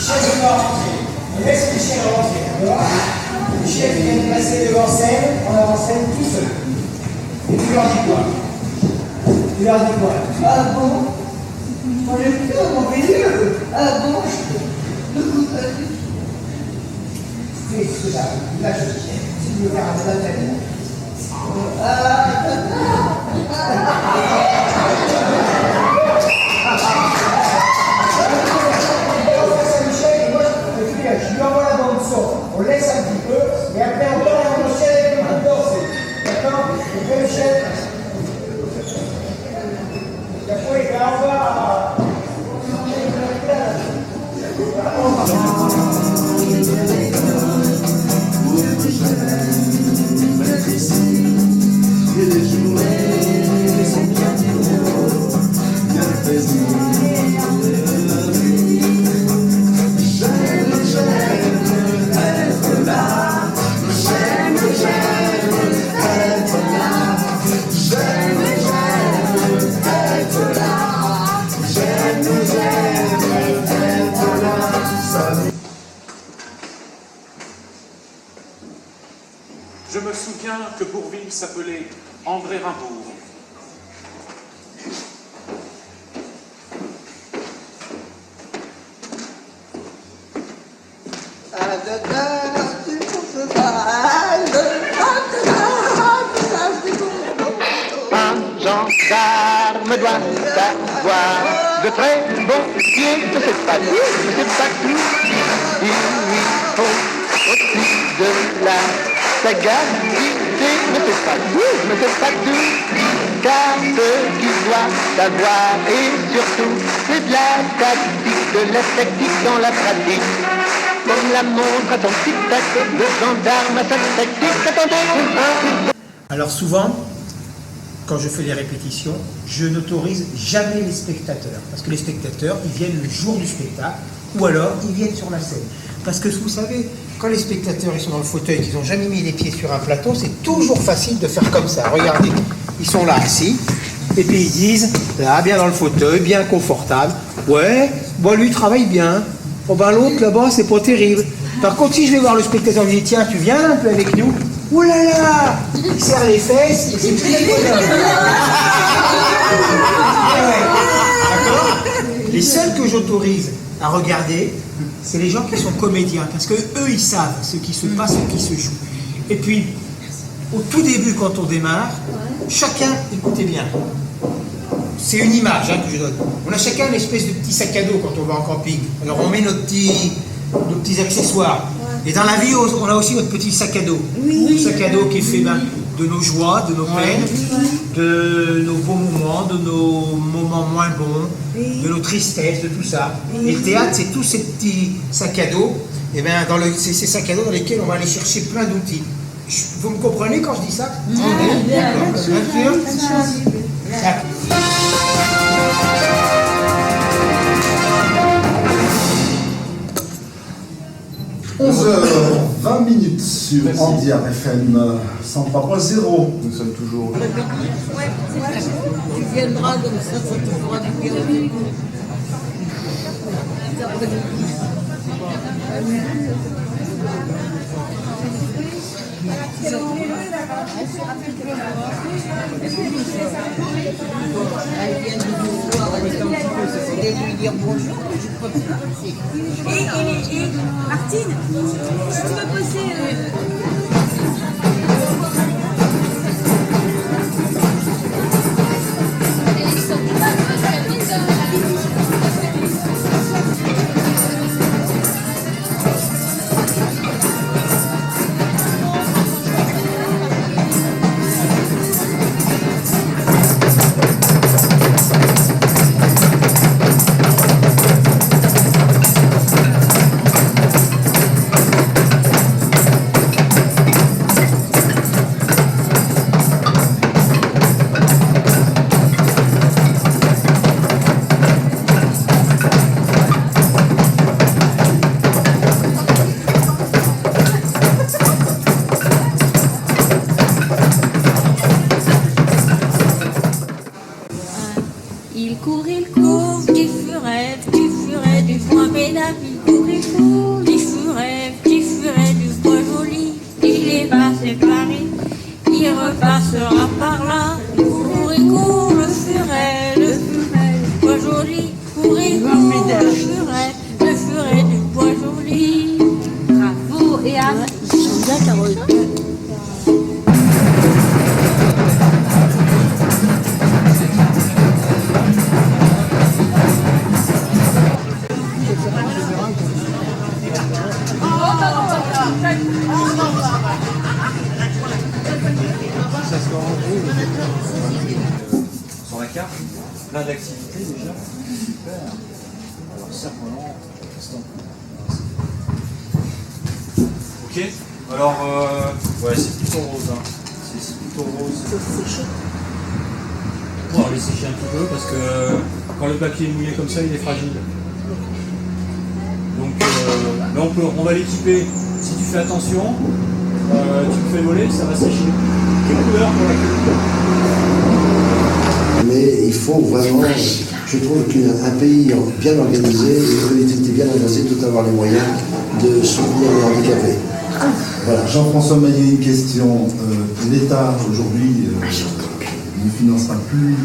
Chef va rentrer. On laisse le chien rentrer, d'accord? Le chef vient de passer devant scène, on avance scène tout seul. Et tu leur dis quoi? Tu leur dis quoi? Ah bon? Moi j'ai plutôt mon milieu. Ah bon? C'est ce que ça. Là, je dis, si tu veux faire un débat de je lui envoie la bande son, on laisse un petit peu, et après on part en enchaîne avec le groupe dansé. D'accord? On fait le chef. Et après, on va. Je me souviens que Bourvil s'appelait André Rimbourg. Un gendarme doit avoir de très bons pieds, mais c'est pas tout, il lui faut aussi de la sagacité, mais c'est pas tout, car ce qu'il doit savoir et surtout c'est de la tactique, de la tactique dans la pratique. Comme la montre à son tic-tac, le gendarme à sa tactique, attendez. Alors souvent, quand je fais les répétitions, je n'autorise jamais les spectateurs. Parce que les spectateurs, ils viennent le jour du spectacle, ou alors ils viennent sur la scène. Parce que vous savez, quand les spectateurs ils sont dans le fauteuil, qu'ils n'ont jamais mis les pieds sur un plateau, c'est toujours facile de faire comme ça. Regardez, ils sont là assis, et puis ils disent, là, bien dans le fauteuil, bien confortable. Ouais, bon, lui travaille bien. Oh ben l'autre là-bas, c'est pas terrible. Par contre, si je vais voir le spectateur, je dis, tiens, tu viens un peu avec nous? Oh là là, il serre les fesses, et c'est tout le bonheur. D'accord? Les seuls que j'autorise à regarder, c'est les gens qui sont comédiens, parce que eux, ils savent ce qui se passe, ce qui se joue. Et puis, au tout début, quand on démarre, chacun, écoutez bien, c'est une image que je donne. On a chacun une espèce de petit sac à dos quand on va en camping. Alors on met nos petits accessoires. Et dans la vie, on a aussi notre petit sac à dos. Le sac à dos qui est fait de nos joies, de nos peines, de nos beaux moments, de nos moments moins bons, de nos tristesses, de tout ça. Et le théâtre, c'est tous ces petits sacs à dos. Et bien, c'est ces sacs à dos dans lesquels on va aller chercher plein d'outils. Vous me comprenez quand je dis ça? Bien sûr. 11h20 sur Andiar FM 103.0. Nous sommes toujours. Tu viendras comme ça te fera du bien. Elle vient de vous voir, elle est lui dire bonjour, je crois que c'est. Et Martine, si tu veux poser. Il court, du furet, du formidable. Il court, du furet, du bois joli. Il est passé Paris, il repassera par là. Il court, le furet, du bois joli. Court, le furet, du bois joli. Bravo et à sur la carte, plein d'activités déjà. Super. Alors simplement, ok. Alors, ouais, c'est plutôt rose. Hein. C'est plutôt rose. On va les sécher un petit peu parce que quand le papier est mouillé comme ça, il est fragile. Donc, là, on va l'équiper. Si tu fais attention, tu le fais voler, ça va sécher. Quelle couleur pour la queue? Mais il faut vraiment, je trouve qu'un pays bien organisé, une collectivité bien organisée doit avoir les moyens de soutenir les handicapés. Voilà. Jean-François Maillet, une question. L'État aujourd'hui ne financera plus,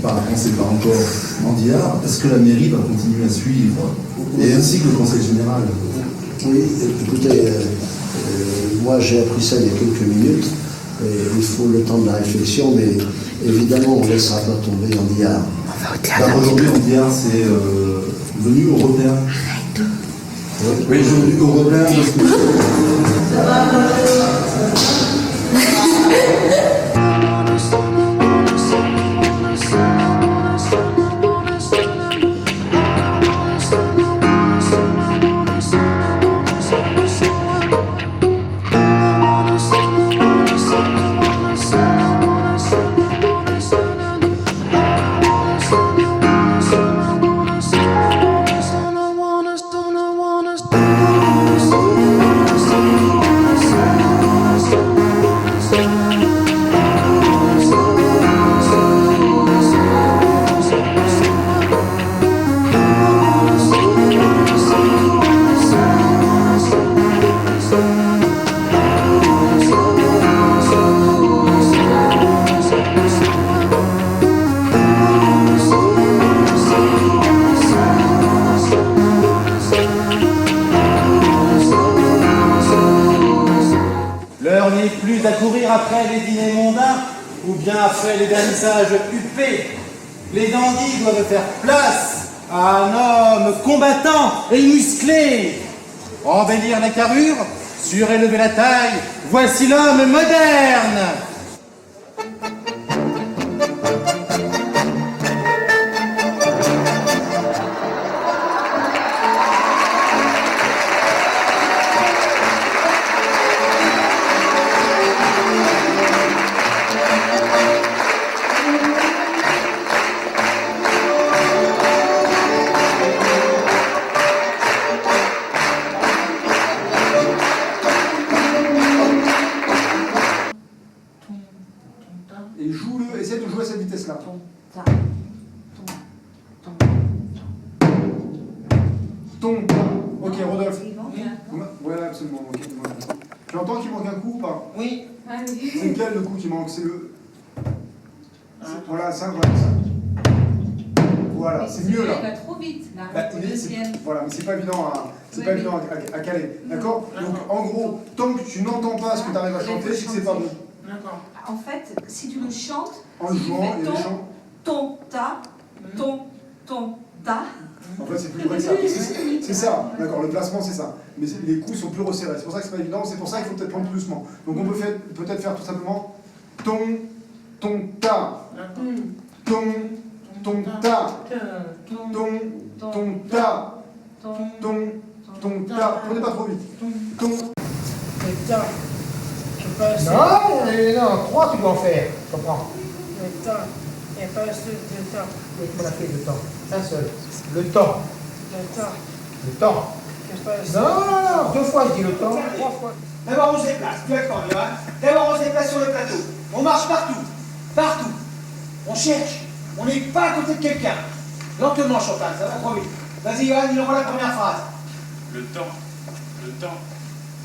on ne sait pas encore, Andiar. Est-ce que la mairie va continuer à suivre? Et ainsi que le Conseil général? Oui, écoutez, moi j'ai appris ça il y a quelques minutes. Il faut le temps de la réflexion, mais évidemment on ne laissera pas tomber Andiar. Aujourd'hui, Andiar, c'est devenu européen. Oui, aujourd'hui européen parce que... L'heure n'est plus à courir après les dîners mondains ou bien après les vernissages huppés. Les dandys doivent faire place à un homme combattant et musclé. Embellir la carrure, surélever la taille, voici l'homme moderne. là. Ton, ta. Ok, Rodolphe. Voilà, absolument. Ok, j'entends qu'il manque un coup ou pas? Oui. C'est lequel le coup qui manque? C'est le... Voilà, ça, voilà, ça. Voilà, c'est mieux là. Il va trop vite, là. Voilà, mais c'est pas évident à caler. D'accord? Donc en gros, tant que tu n'entends pas ce que tu arrives à chanter, c'est que c'est pas bon. D'accord. En fait, si tu le chantes, En le jouant, il y a des chants. ton, ta, ta. En fait, c'est plus vrai que ça. C'est ça, d'accord, le placement c'est ça. Mais les coups sont plus resserrés. C'est pour ça que c'est pas évident, c'est pour ça qu'il faut peut-être prendre plus doucement. Donc on peut peut-être faire tout simplement ton, ta. Ton, ta. Ton, ta. Ta. Prenez pas trop vite. Ton. Non, 3 tu dois en faire, je comprends. Il n'y a pas un seul de temps. Oui, on a fait le temps. Un seul. Le temps. Le temps. Non, 2 fois je dis le temps. 3 fois. D'abord on se déplace, tu vas quand Johan. D'abord on se déplace sur le plateau. On marche partout. Partout. On cherche. On n'est pas à côté de quelqu'un. Lentement Chantal, ça va trop vite. Vas-y Johan, il envoie la première phrase. Le temps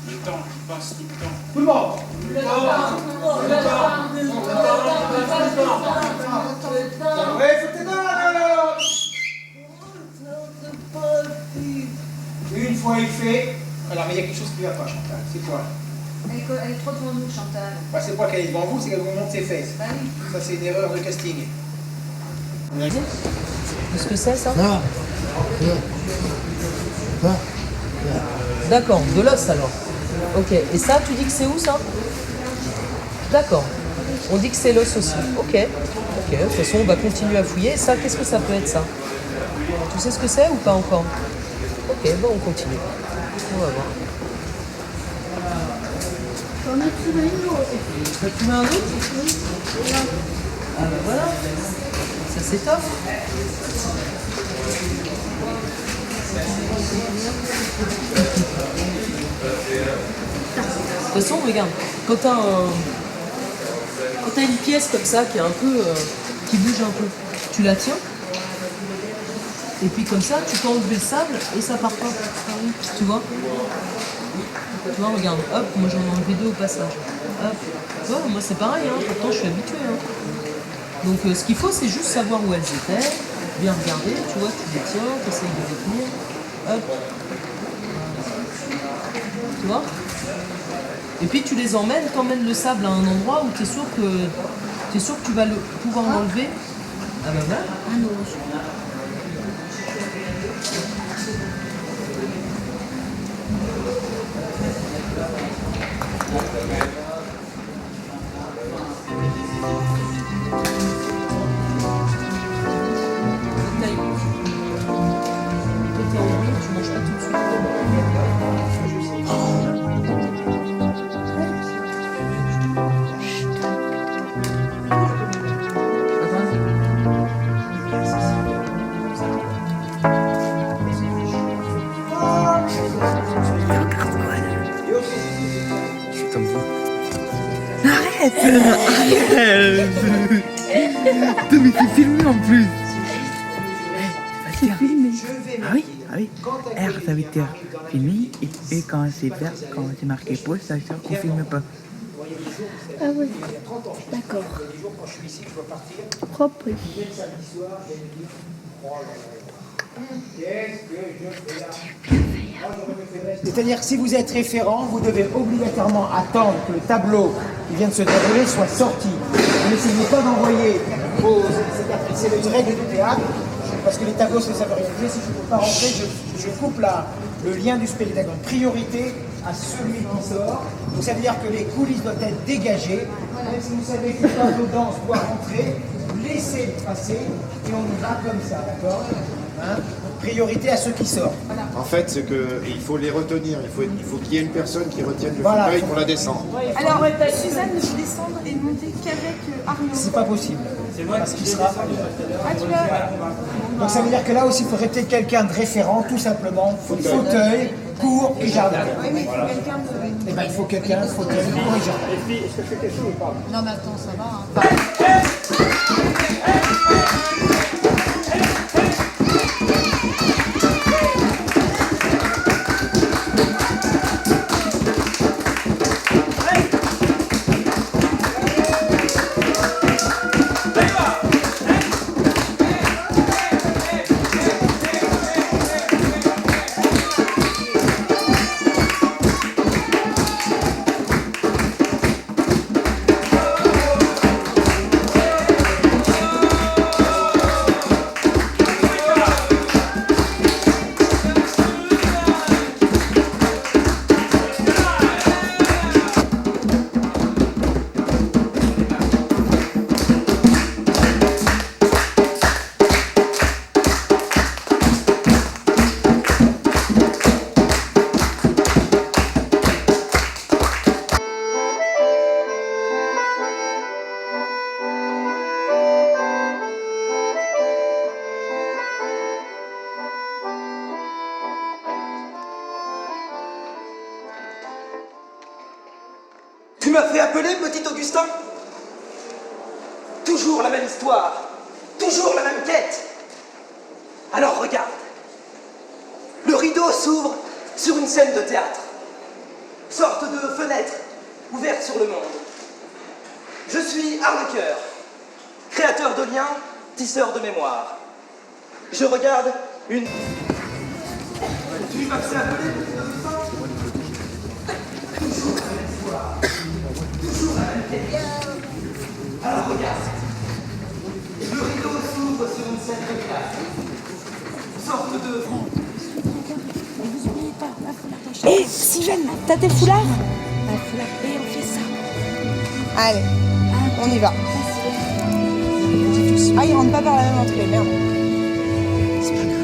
qui passe tout le temps. Tout le monde. Ouais, faut t'aider là. Une fois il fait. Alors mais il y a quelque chose qui ne va pas Chantal, c'est quoi? Elle est trop devant nous, Chantal. Bah, c'est pas qu'elle est devant vous, c'est qu'elle vous monte ses fesses. Bah oui. Ça c'est une erreur de casting. Qu'est-ce que c'est ça? Non. D'accord, de l'os alors. Ok, et ça, tu dis que c'est où ça? D'accord. On dit que c'est l'os aussi. Ok. De toute façon, on va continuer à fouiller. Et ça, qu'est-ce que ça peut être ça? Tu sais ce que c'est ou pas encore? Ok, bon, on continue. On va voir. On a trouvé une autre. Tu as trouvé un autre? Ah ben voilà. Ça s'étoffe. De toute façon, regarde, quand t'as une pièce comme ça qui est un peu, qui bouge un peu, tu la tiens, et puis comme ça, tu peux enlever le sable et ça part pas. Tu vois? Tu vois, regarde, hop, moi j'en ai enlevé 2 au passage. Hop, tu vois, moi c'est pareil, hein, pourtant je suis habituée. Hein. Donc ce qu'il faut, c'est juste savoir où elles étaient, bien regarder, tu vois, tu les tiens, tu essayes de les tenir, hop. Tu vois? Et puis tu les emmènes, t'emmènes le sable à un endroit où tu es sûr que tu vas pouvoir l'enlever. Ah bah voilà. Un autre. Putain, mais c'est filmé en plus. C'est filmé. Ah oui, ah oui. R, ça veut dire filmé, et quand c'est marqué pause, ça veut dire qu'on filme pas. Ah oui, d'accord. Propre. C'est-à-dire que si vous êtes référent, vous devez obligatoirement attendre que le tableau qui vient de se dérouler soit sorti. Vous n'essayez pas d'envoyer vos... C'est une règle du théâtre, parce que les tableaux se savent réaliser. Si je ne peux pas rentrer, je coupe le lien du spectacle. Priorité à celui qui sort. Donc ça veut dire que les coulisses doivent être dégagées. Même si vous savez que le tableau danse doit rentrer, laissez passer et on y va comme ça, d'accord? Hein? Priorité à ceux qui sortent. En fait, c'est qu'il faut les retenir. Il faut qu'il y ait une personne qui retienne le fauteuil pour la descendre. Alors, Suzanne ne peut descendre et monter qu'avec Arnaud. C'est pas possible. Parce qu'il sera. Ah, tu vas... Donc ça veut dire que là aussi, il faudrait peut-être quelqu'un de référent, tout simplement. Fauteuil, cours et jardin. Oui, mais il faut quelqu'un de... Eh ben, il faut quelqu'un, fauteuil, cours et jardin. Non, mais attends, ça va. Hein. Tu m'as fait appeler petit Augustin? Toujours la même histoire, toujours la même quête. Alors regarde, le rideau s'ouvre sur une scène de théâtre, sorte de fenêtre ouverte sur le monde. Je suis Harlequeur, créateur de liens, tisseur de mémoire. Je regarde une... Tu m'as fait appeler petit Augustin? Toujours la même histoire, toujours la même quête. Alors regarde, le rideau s'ouvre sur une scène de théâtre, sorte de... Hé, si jeune, t'as tes foulards? Un foulard, et on fait ça. Allez, on y va. Ah, il rentre pas par la même entrée, merde. C'est pas grave.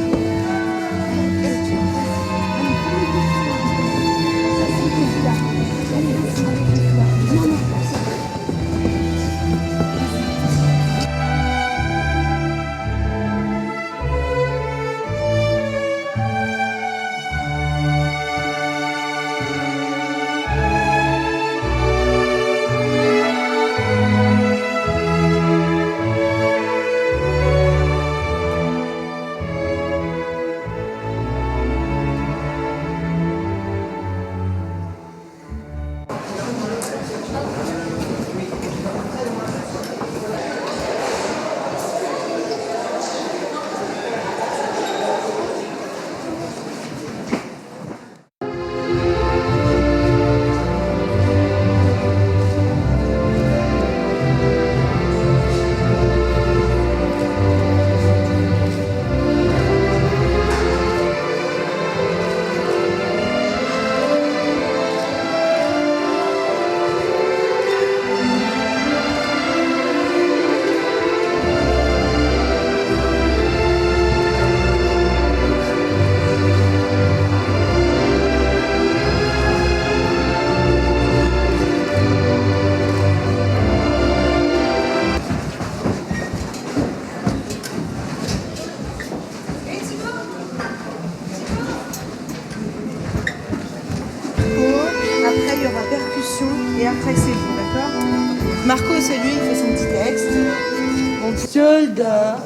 Après, il y aura percussion et après, c'est vous, d'accord? Marco, c'est lui, il fait son petit texte. Mon soldat.